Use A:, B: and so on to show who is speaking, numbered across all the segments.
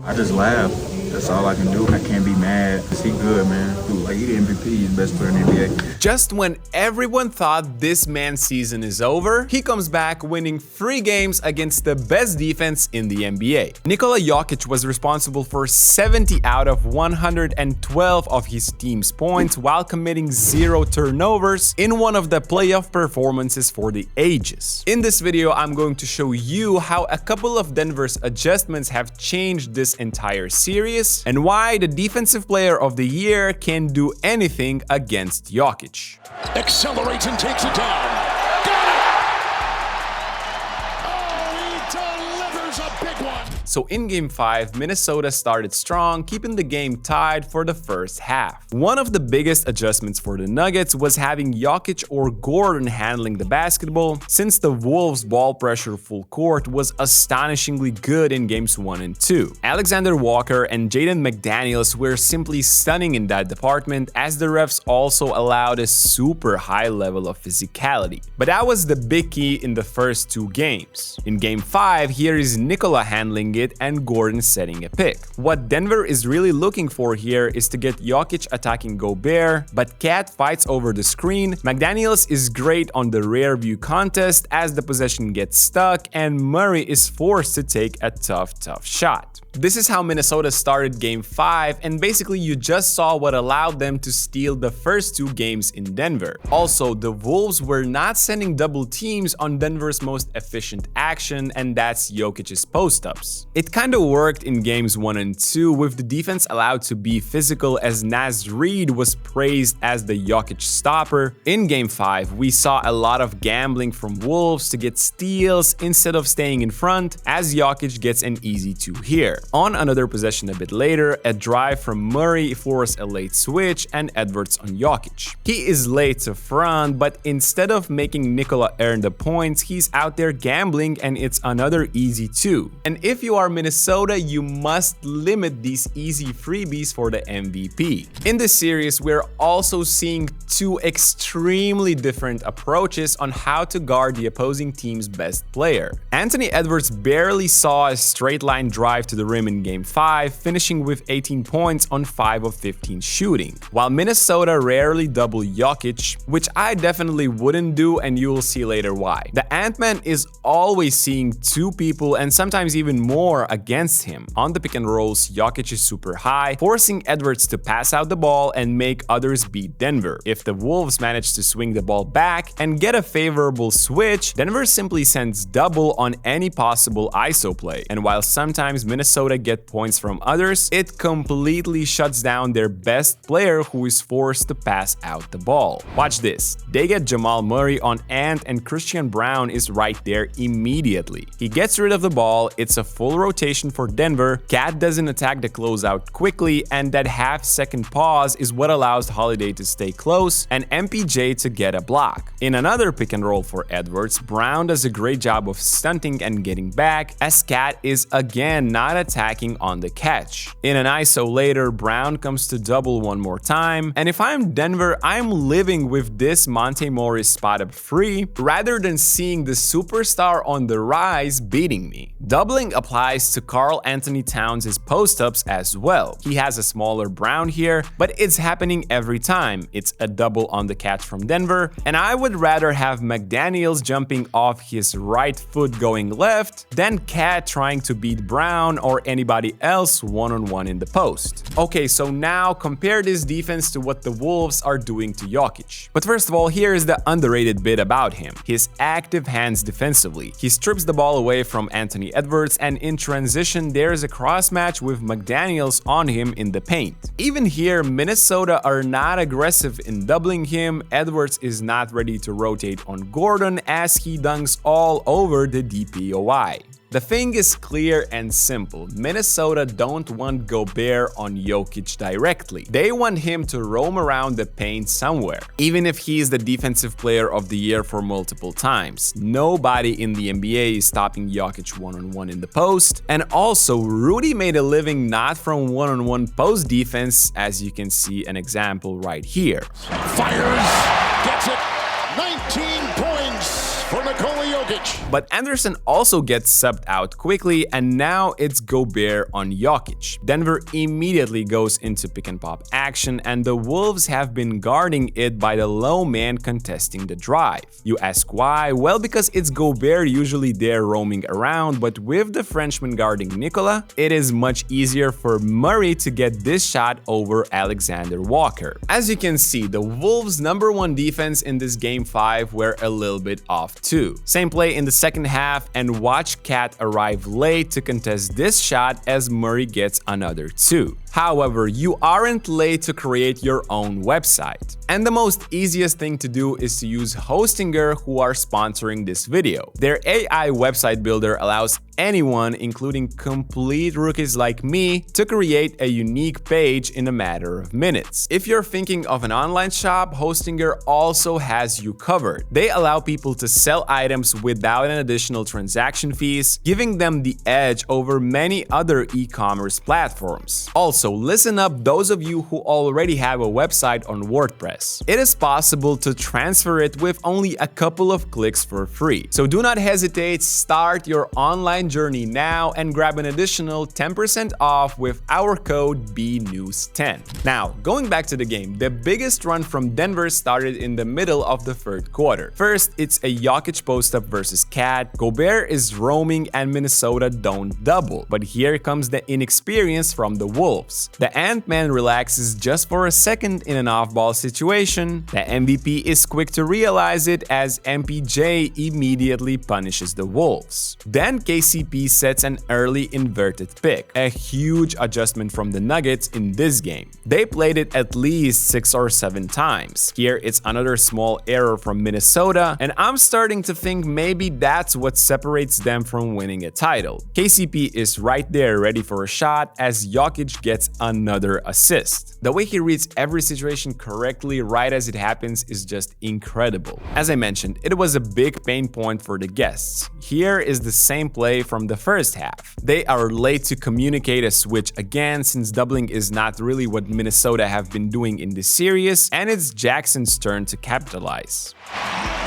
A: I just laugh. That's all I can do. I can't be mad. He good, man. Like, he the MVP. He's the best player in the NBA.
B: Just when everyone thought this man's season is over, he comes back winning 3 games against the best defense in the NBA. Nikola Jokic was responsible for 70 out of 112 of his team's points while committing 0 turnovers in one of the playoff performances for the ages. In this video, I'm going to show you how a couple of Denver's adjustments have changed this entire series and why the Defensive Player of the Year can do anything against Jokic.
C: Accelerates and takes it down. Got it! Oh, he delivers a big one.
B: So in Game 5, Minnesota started strong, keeping the game tied for the first half. One of the biggest adjustments for the Nuggets was having Jokic or Gordon handling the basketball, since the Wolves' ball pressure full court was astonishingly good in Games 1 and 2. Alexander Walker and Jaden McDaniels were simply stunning in that department, as the refs also allowed a super high level of physicality. But that was the big key in the first 2 games. In Game 5, here is Nikola handling it and Gordon setting a pick. What Denver is really looking for here is to get Jokic attacking Gobert, but Cat fights over the screen. McDaniels is great on the rear view contest as the possession gets stuck and Murray is forced to take a tough shot. This is how Minnesota started Game 5, and basically you just saw what allowed them to steal the first 2 games in Denver. Also, the Wolves were not sending double teams on Denver's most efficient action, and that's Jokic's post-ups. It kinda worked in Games 1 and 2, with the defense allowed to be physical, as Naz Reid was praised as the Jokic stopper. In Game 5, we saw a lot of gambling from Wolves to get steals instead of staying in front, as Jokic gets an easy 2 here. On another possession a bit later, a drive from Murray forced a late switch and Edwards on Jokic. He is late to front, but instead of making Nikola earn the points, he's out there gambling and it's another easy 2. And if you are Minnesota, you must limit these easy freebies for the MVP. In this series, we're also seeing 2 extremely different approaches on how to guard the opposing team's best player. Anthony Edwards barely saw a straight line drive to the rim in Game 5, finishing with 18 points on 5 of 15 shooting. While Minnesota rarely double Jokic, which I definitely wouldn't do, and you will see later why. The Ant-Man is always seeing 2 people and sometimes even more against him. On the pick and rolls, Jokic is super high, forcing Edwards to pass out the ball and make others beat Denver. If the Wolves manage to swing the ball back and get a favorable switch, Denver simply sends double on any possible ISO play. And while sometimes Minnesota get points from others, it completely shuts down their best player, who is forced to pass out the ball. Watch this. They get Jamal Murray on Ant and Christian Braun is right there immediately. He gets rid of the ball, it's a full rotation for Denver, Cat doesn't attack the closeout quickly, and that half-second pause is what allows Holiday to stay close and MPJ to get a block. In another pick and roll for Edwards, Braun does a great job of stunting and getting back, as Cat is again not attacking on the catch. In an ISO later, Braun comes to double one more time, and if I'm Denver, I'm living with this Monte Morris spot up free rather than seeing the superstar on the rise beating me. Doubling applies to Karl Anthony Towns' post-ups as well. He has a smaller Braun here, but it's happening every time. It's a double on the catch from Denver, and I would rather have McDaniels jumping off his right foot going left than Cat trying to beat Braun or anybody else one-on-one in the post. Okay, so now compare this defense to what the Wolves are doing to Jokic. But first of all, here is the underrated bit about him: his active hands defensively. He strips the ball away from Anthony Edwards, and in transition, there's a cross match with McDaniels on him in the paint. Even here, Minnesota are not aggressive in doubling him. Edwards is not ready to rotate on Gordon, as he dunks all over the DPOI. The thing is clear and simple. Minnesota don't want Gobert on Jokic directly. They want him to roam around the paint somewhere. Even if he is the Defensive Player of the Year for multiple times, nobody in the NBA is stopping Jokic one-on-one in the post. And also, Rudy made a living not from one-on-one post defense, as you can see an example right here.
C: Fires, gets it, 19 points for Nikola Jokic. Jokic.
B: But Anderson also gets subbed out quickly, and now it's Gobert on Jokic. Denver immediately goes into pick-and-pop action, and the Wolves have been guarding it by the low man contesting the drive. You ask why? Well, because it's Gobert usually there roaming around, but with the Frenchman guarding Nikola, it is much easier for Murray to get this shot over Alexander Walker. As you can see, the Wolves' #1 defense in this Game 5 were a little bit off too. Same play in the second half, and watch Cat arrive late to contest this shot as Murray gets another 2. However, you aren't late to create your own website. And the most easiest thing to do is to use Hostinger, who are sponsoring this video. Their AI website builder allows anyone, including complete rookies like me, to create a unique page in a matter of minutes. If you're thinking of an online shop, Hostinger also has you covered. They allow people to sell items without an additional transaction fees, giving them the edge over many other e-commerce platforms. Also, listen up, those of you who already have a website on WordPress. It is possible to transfer it with only a couple of clicks for free. So do not hesitate, start your online journey now and grab an additional 10% off with our code BNews10. Now, going back to the game, the biggest run from Denver started in the middle of the third quarter. First, it's a Jokic post-up versus Cat. Gobert is roaming and Minnesota don't double. But here comes the inexperience from the Wolves. The Ant-Man relaxes just for a second in an off-ball situation. The MVP is quick to realize it as MPJ immediately punishes the Wolves. Then KCP sets an early inverted pick, a huge adjustment from the Nuggets in this game. They played it at least 6 or 7 times. Here it's another small error from Minnesota, and I'm starting to think maybe that's what separates them from winning a title. KCP is right there ready for a shot as Jokic gets another assist. The way he reads every situation correctly right as it happens is just incredible. As I mentioned, it was a big pain point for the guests. Here is the same play from the first half. They are late to communicate a switch again, since doubling is not really what Minnesota have been doing in this series, and it's Jackson's turn to capitalize.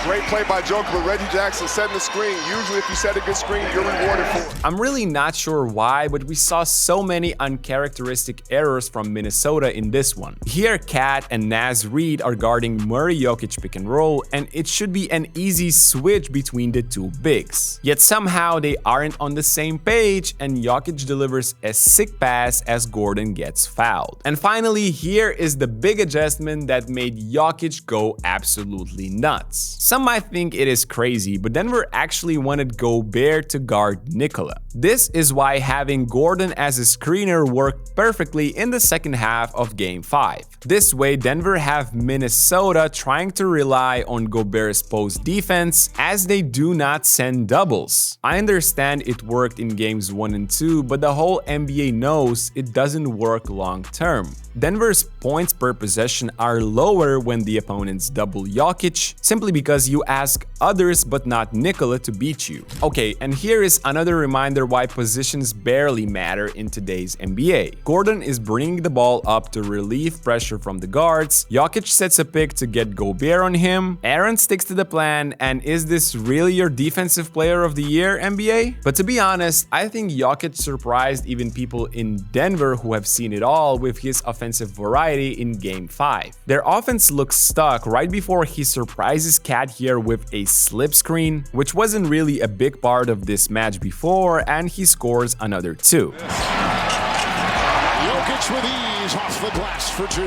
D: Great play by Joker, but Reggie Jackson setting the screen. Usually if you set a good screen, you're rewarded for it.
B: I'm really not sure why, but we saw so many uncharacteristic errors from Minnesota in this one. Here, Cat and Naz Reid are guarding Murray Jokic pick and roll, and it should be an easy switch between the two bigs. Yet somehow they aren't on the same page, and Jokic delivers a sick pass as Gordon gets fouled. And finally, here is the big adjustment that made Jokic go absolutely nuts. Some might think it is crazy, but Denver actually wanted Gobert to guard Nikola. This is why having Gordon as a screener worked perfectly in the second half of Game 5. This way, Denver have Minnesota trying to rely on Gobert's post defense as they do not send doubles. I understand it worked in Games 1 and 2, but the whole NBA knows it doesn't work long term. Denver's points per possession are lower when the opponents double Jokic, simply because you ask others but not Nikola to beat you. Okay, and here is another reminder why positions barely matter in today's NBA. Gordon is bringing the ball up to relieve pressure from the guards, Jokic sets a pick to get Gobert on him, Aaron sticks to the plan, and is this really your defensive player of the year, NBA? But to be honest, I think Jokic surprised even people in Denver who have seen it all with his offensive variety in Game 5. Their offense looks stuck right before he surprises Cat here with a slip screen, which wasn't really a big part of this match before, and he scores another 2.
C: Jokic with ease off the glass for 2.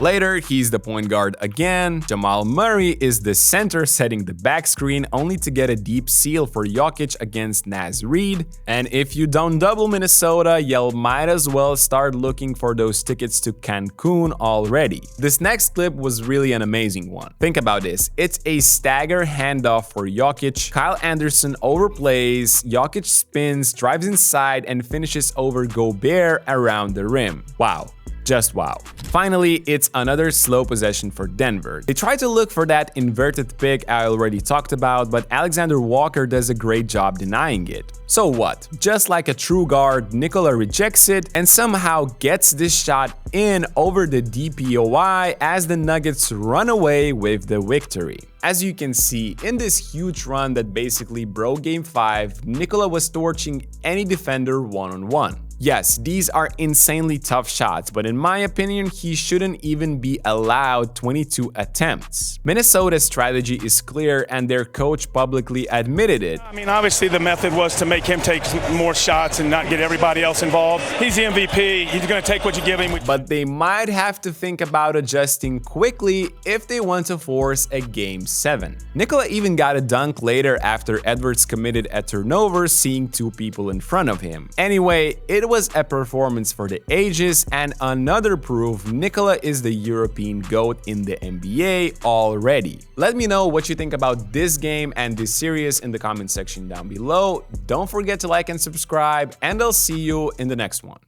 B: Later, he's the point guard again. Jamal Murray is the center setting the back screen only to get a deep seal for Jokic against Naz Reid. And if you don't double Minnesota, you might as well start looking for those tickets to Cancun already. This next clip was really an amazing one. Think about this. It's a stagger handoff for Jokic. Kyle Anderson overplays, Jokic spins, drives inside, and finishes over Gobert around the rim. Wow. Just wow. Finally, it's another slow possession for Denver. They try to look for that inverted pick I already talked about, but Alexander Walker does a great job denying it. So what? Just like a true guard, Nikola rejects it and somehow gets this shot in over the DPOY as the Nuggets run away with the victory. As you can see, in this huge run that basically broke Game 5, Nikola was torching any defender one-on-one. Yes, these are insanely tough shots, but in my opinion, he shouldn't even be allowed 22 attempts. Minnesota's strategy is clear and their coach publicly admitted it.
E: I mean, obviously the method was to make him take more shots and not get everybody else involved. He's the MVP, he's going to take what you give him.
B: But they might have to think about adjusting quickly if they want to force a Game 7. Nikola even got a dunk later after Edwards committed a turnover seeing two people in front of him. Anyway, it was a performance for the ages and another proof Nikola is the European GOAT in the NBA already. Let me know what you think about this game and this series in the comment section down below. Don't forget to like and subscribe, and I'll see you in the next one.